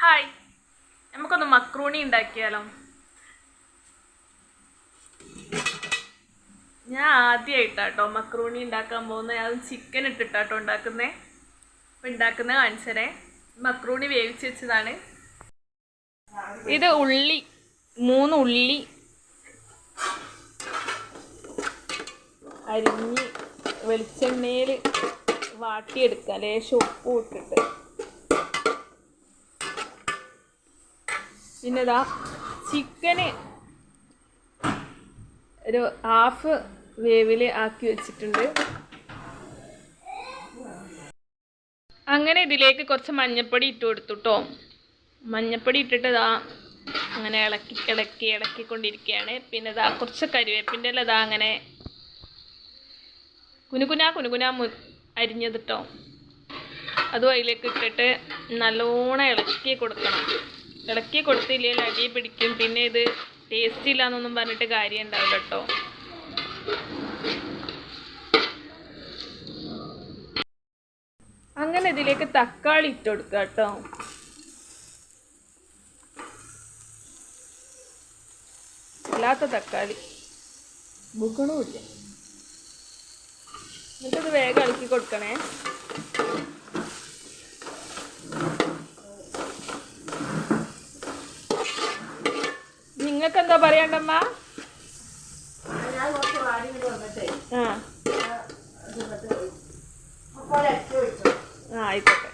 Hi, നമുക്കൊന്ന് macaroni ഉണ്ടാക്കിയാലോ? ഞാൻ ആദ്യമായിട്ടാട്ടോ മക്രൂണി ഉണ്ടാക്കാൻ പോകുന്നത്. അത് ചിക്കൻ ഇട്ടിട്ടാട്ടോ ഉണ്ടാക്കുന്നത്. അപ്പം ഉണ്ടാക്കുന്നത് കാണിച്ചതേ. മക്രൂണി വേവിച്ച് വെച്ചതാണ്. ഇത് ഉള്ളി, 3 ഉള്ളി അരിഞ്ഞ് വെളിച്ചെണ്ണയിൽ വാട്ടിയെടുക്കുക, ലേശം ഉപ്പും ഇട്ടിട്ട്. പിന്നെ ഇതാ ചിക്കന് ഒരു ഹാഫ് വേവിൽ ആക്കി വെച്ചിട്ടുണ്ട്. അങ്ങനെ ഇതിലേക്ക് കുറച്ച് മഞ്ഞൾപ്പൊടി ഇട്ട് കൊടുത്തുട്ടോ. മഞ്ഞൾപ്പൊടി ഇട്ടിട്ട് ഇതാ അങ്ങനെ ഇളക്കിക്കൊണ്ടിരിക്കുകയാണ്. പിന്നെ ഇതാ കുറച്ച് കരിവേപ്പിൻ്റെ ഇല ഇതാ അങ്ങനെ കുനുകുനാ അരിഞ്ഞതിട്ടോ, അതും അതിലേക്ക് ഇട്ടിട്ട് നല്ലോണം ഇളക്കി കൊടുക്കണം. ഇളക്കി കൊടുത്തില്ലെങ്കിൽ അടി പിടിക്കും. പിന്നെ ഇത് ടേസ്റ്റ് ഇല്ലാന്നൊന്നും പറഞ്ഞിട്ട് കാര്യം ഉണ്ടാവില്ല കേട്ടോ. അങ്ങനെ ഇതിലേക്ക് തക്കാളി ഇട്ട് കൊടുക്കുക കേട്ടോ. അല്ലാത്ത തക്കാളി ബുഗണമില്ല. എന്നിട്ടത് വേഗം ഇളക്കി കൊടുക്കണേ. നിങ്ങൾക്ക് എന്താ പറയണ്ടമ്മ? ആയിക്കോട്ടെ.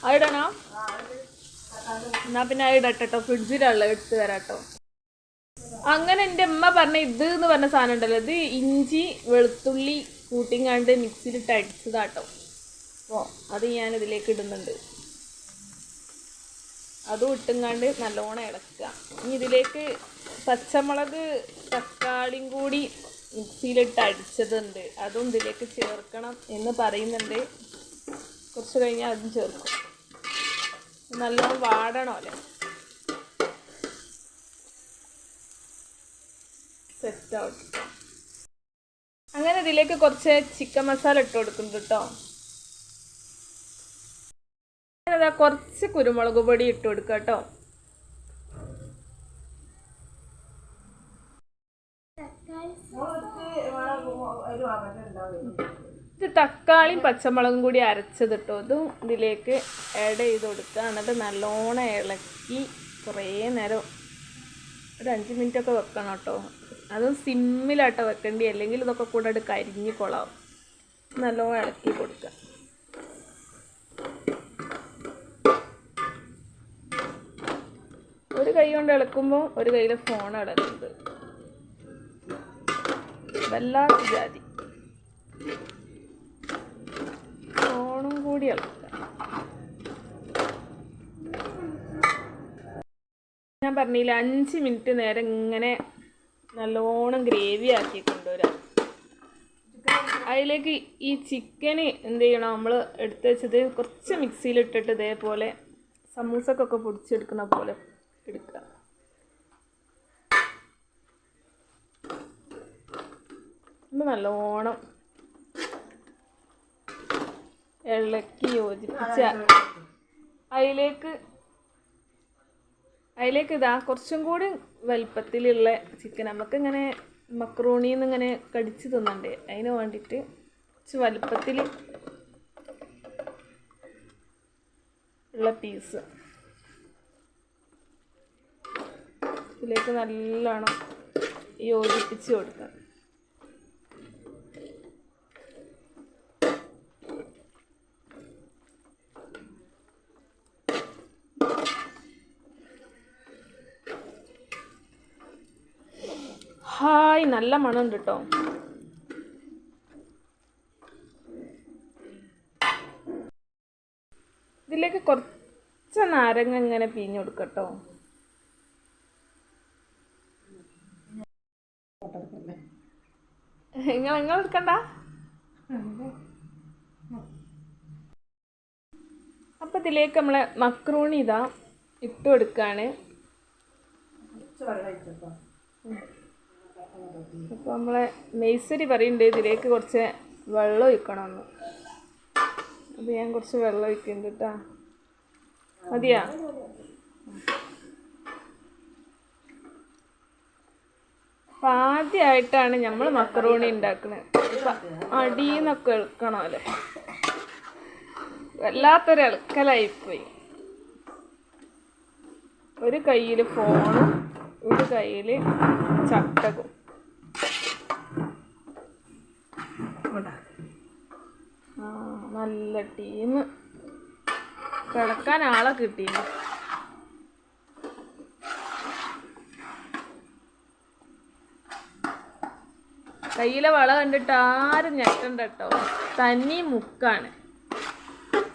അതിടണോ? എന്നാ പിന്നെ അതിടട്ടോ, ഫ്രിഡ്ജിലുള്ള എടുത്ത് തരാട്ടോ. അങ്ങനെ എൻ്റെ അമ്മ പറഞ്ഞ ഇത് എന്ന് പറഞ്ഞ സാധനം ഉണ്ടല്ലോ, ഇത് ഇഞ്ചി വെളുത്തുള്ളി കൂട്ടിങ്ങാണ്ട് മിക്സിയിലിട്ട് അടിച്ചതാട്ടോ. അപ്പോൾ അത് ഞാൻ ഇതിലേക്ക് ഇടുന്നുണ്ട്. അതും ഇട്ടുങ്ങാണ്ട് നല്ലോണം ഇളക്കുക. ഇനി ഇതിലേക്ക് പച്ചമുളക് തക്കാളിയും കൂടി മിക്സിയിലിട്ട് അടിച്ചതുണ്ട്, അതും ഇതിലേക്ക് ചേർക്കണം എന്ന് പറയുന്നുണ്ട്. കുറച്ച് കഴിഞ്ഞാൽ അതും ചേർക്കും. നല്ലോണം വാടണം അല്ലേ, സെറ്റാവും. അങ്ങനെ ഇതിലേക്ക് കുറച്ച് ചിക്കൻ മസാല ഇട്ട് കൊടുക്കുന്നുണ്ട് കേട്ടോ. അതാ കുറച്ച് കുരുമുളക് പൊടി ഇട്ട് കൊടുക്കുക കേട്ടോ. ഇത് തക്കാളിയും പച്ചമുളകും കൂടി അരച്ചത് കേട്ടോ. ഇതും ഇതിലേക്ക് ആഡ് ചെയ്ത് കൊടുക്കുക. എന്നിട്ട് നല്ലോണം ഇളക്കി കുറേ നേരം ഒരു 5 മിനിറ്റൊക്കെ വെക്കണം കേട്ടോ. അതും സിമ്മിലാട്ടോ വെക്കേണ്ടി, അല്ലെങ്കിൽ ഇതൊക്കെ കൂടെ കരിഞ്ഞ് കൊള്ളാവും. നല്ലോണം ഇളക്കി കൊടുക്കുക. ഒരു കൈ കൊണ്ട് ഇളക്കുമ്പോൾ ഒരു കയ്യിൽ ഫോൺ ഇളക്കുന്നത് വല്ലാത്ത ജാതി. ഫോണും കൂടി ഇളക്കുക. ഞാൻ പറഞ്ഞില്ല, 5 മിനിറ്റ് നേരം ഇങ്ങനെ നല്ലോണം ഗ്രേവി ആക്കി കൊണ്ടുവരാം. അതിലേക്ക് ഈ ചിക്കന് എന്ത് ചെയ്യണം, നമ്മൾ എടുത്ത് വെച്ചത് കുറച്ച് മിക്സിയിലിട്ടിട്ട് ഇതേപോലെ സമൂസക്കൊക്കെ പൊടിച്ചെടുക്കുന്ന പോലെ എടുക്കുക. നല്ലോണം ഇളക്കി യോജിപ്പിച്ച അതിലേക്ക് ഇതാ കുറച്ചും കൂടി വലിപ്പത്തിലുള്ള ചിക്കൻ. നമുക്കിങ്ങനെ മക്രൂണിന്ന് ഇങ്ങനെ കടിച്ച് തിന്നണ്ടേ, അതിന് വേണ്ടിയിട്ട് കുറച്ച് വലിപ്പത്തിൽ ഉള്ള പീസ് ഇതിലേക്ക് നല്ലോണം യോജിപ്പിച്ച് കൊടുക്കുക. ഹായ്, നല്ല മണമുണ്ട് കേട്ടോ. ഇതിലേക്ക് കുറച്ച് നാരങ്ങ ഇങ്ങനെ പിഴിഞ്ഞ് കൊടുക്കട്ടോ. നിങ്ങൾ എടുക്കണ്ട. അപ്പം ഇതിലേക്ക് നമ്മളെ മക്രൂണി ഇതാ ഇട്ട് കൊടുക്കുകയാണ്. അപ്പോൾ നമ്മളെ മെയ്സരി പറയുന്നുണ്ട് ഇതിലേക്ക് കുറച്ച് വെള്ളം ഒഴിക്കണമെന്ന്. അത് ഞാൻ കുറച്ച് വെള്ളം ഒഴിക്കുന്നുണ്ട് കേട്ടോ. മതിയാ? അപ്പം ആദ്യമായിട്ടാണ് നമ്മൾ മക്രോണി ഉണ്ടാക്കുന്നത്. ഇപ്പം അടിയെന്നൊക്കെ ഇളക്കണമല്ലോ. വല്ലാത്തൊരു ഇളക്കലായിപ്പോയി. ഒരു കയ്യിൽ ഫോണും ഒരു കയ്യിൽ ചട്ടകും. ആ നല്ല ടീം. കിടക്കാൻ ആളെ കിട്ടി. കയ്യിലെ വള കണ്ടിട്ട് ആരും ഞെട്ടണ്ട കേട്ടോ. തന്നി മുക്കാണ്.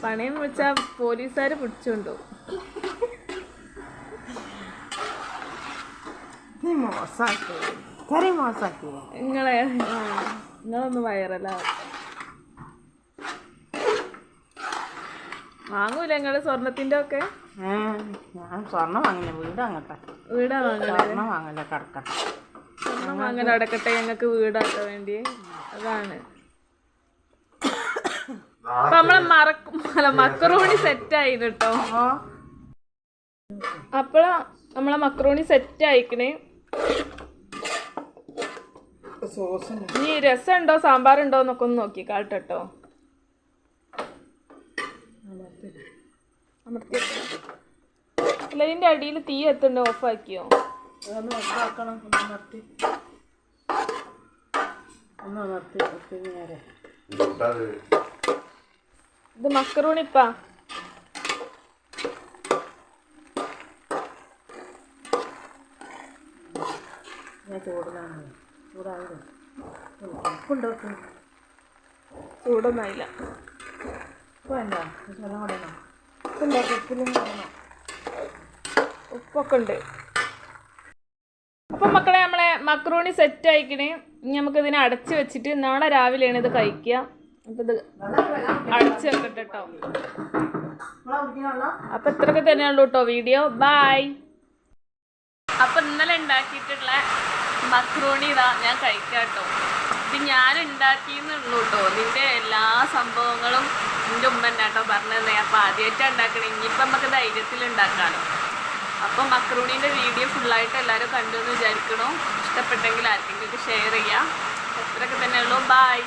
പണയം വിളിച്ചാൽ പോലീസുകാർ പിടിച്ചുകൊണ്ടു. നിങ്ങളൊന്ന് വൈറലാവും. വാങ്ങൂല നിങ്ങള് സ്വർണത്തിന്റെ ഒക്കെ? ഞാൻ സ്വർണ്ണം വാങ്ങില്ല, വീടാ വാങ്ങല കിടക്കട്ടെ. സ്വർണം വാങ്ങല അടക്കട്ടെ, ഞങ്ങൾക്ക് വീടാക്കാൻ വേണ്ടി. അതാണ് അപ്പൊ നമ്മളെ മക്രോണി സെറ്റായി കേട്ടോ. അപ്പഴാ നമ്മളെ മക്രോണി സെറ്റ് ആയിക്കണേ. ഇനി രസമുണ്ടോ സാമ്പാറുണ്ടോ എന്നൊക്കെ ഒന്ന് നോക്കി കാട്ടോ. അല്ല ഇതിന്റെ അടിയിൽ തീ എത്തണ്ട, ഓഫാക്കിയോ? ഇത് മക്രോണിപ്പാ. ചൂടൊന്നായില്ല. ഉപ്പൊക്കെ ഉണ്ട്. അപ്പം മക്കളെ നമ്മളെ മക്രോണി സെറ്റ് ആയിക്കണേ. ഇനി നമുക്കിതിനെ അടച്ച് വെച്ചിട്ട് നാളെ രാവിലെയാണ് ഇത് കഴിക്കുക. അപ്പം ഇത് അടച്ച് വെക്കട്ടെ കേട്ടോ. അപ്പം ഇത്രയൊക്കെ തന്നെയുള്ളൂ കേട്ടോ വീഡിയോ. ബൈ. അപ്പം ഇന്നലെ ഉണ്ടാക്കിയിട്ടുള്ള മക്രോണി ഇതാ ഞാൻ കഴിക്കാം കേട്ടോ. ഇത് ഞാൻ ഉണ്ടാക്കിയെന്നുള്ളൂ കേട്ടോ. ഇതിൻ്റെ എല്ലാ സംഭവങ്ങളും എൻ്റെ ഉമ്മ എന്നാട്ടോ പറഞ്ഞത്. അപ്പം ആദ്യമായിട്ടാണ് ഉണ്ടാക്കണേ. ഇനിയിപ്പം നമുക്ക് ധൈര്യത്തിൽ ഉണ്ടാക്കാമല്ലോ. അപ്പം മക്രോണീൻ്റെ വീഡിയോ ഫുള്ളായിട്ട് എല്ലാവരും കണ്ടു എന്ന് വിചാരിക്കണോ. ഇഷ്ടപ്പെട്ടെങ്കിൽ ആർക്കെങ്കിലും ഷെയർ ചെയ്യാം. അത്രയൊക്കെ തന്നെയുള്ളൂ. ബൈ.